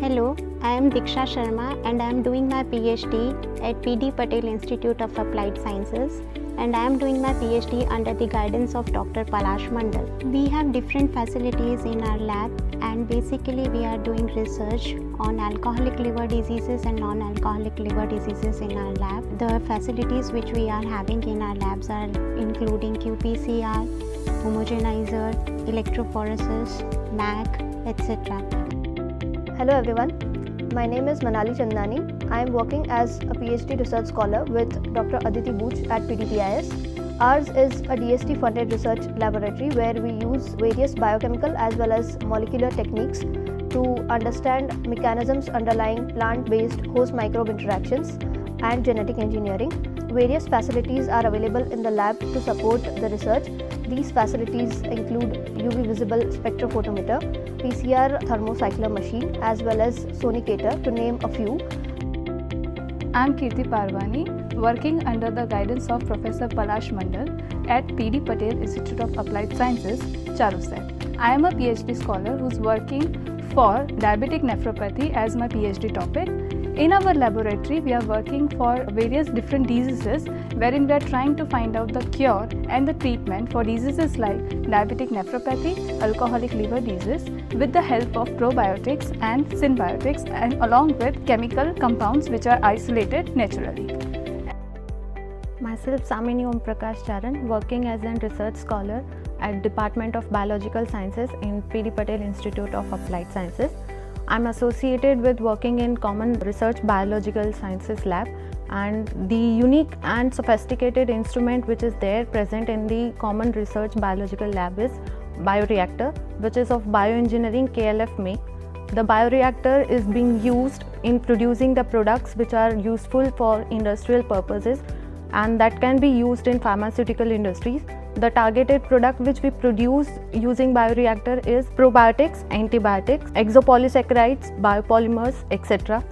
Hello, I am Diksha Sharma and I am doing my PhD at PD Patel Institute of Applied Sciences, and I am doing my PhD under the guidance of Dr. Palash Mandal. We have different facilities in our lab, and basically we are doing research on alcoholic liver diseases and non-alcoholic liver diseases in our lab. The facilities which we are having in our labs are including qPCR, homogenizer, electrophoresis, MAC, etc. Hello everyone, my name is Manali Chandani. I am working as a PhD research scholar with Dr. Aditi Booch at PDPIS. Ours is a DST funded research laboratory where we use various biochemical as well as molecular techniques to understand mechanisms underlying plant-based host microbe interactions and genetic engineering. Various facilities are available in the lab to support the research. These facilities include UV visible spectrophotometer, PCR thermocycler machine, as well as sonicator, to name a few. I am Kirti Parwani, working under the guidance of Professor Palash Mandal at PD Patel Institute of Applied Sciences, Charosat. I am a PhD scholar who is working for diabetic nephropathy as my PhD topic. In our laboratory, we are working for various different diseases wherein we are trying to find out the cure and the treatment for diseases like diabetic nephropathy, alcoholic liver disease with the help of probiotics and symbiotics, and along with chemical compounds which are isolated naturally. Myself Samini Om Prakash Charan, working as a research scholar at Department of Biological Sciences in PD Patel Institute of Applied Sciences. I am associated with working in Common Research Biological Sciences Lab, and the unique and sophisticated instrument which is there present in the Common Research Biological Lab is bioreactor, which is of bioengineering KLF make. The bioreactor is being used in producing the products which are useful for industrial purposes, and that can be used in pharmaceutical industries. The targeted product which we produce using bioreactor is probiotics, antibiotics, exopolysaccharides, biopolymers, etc.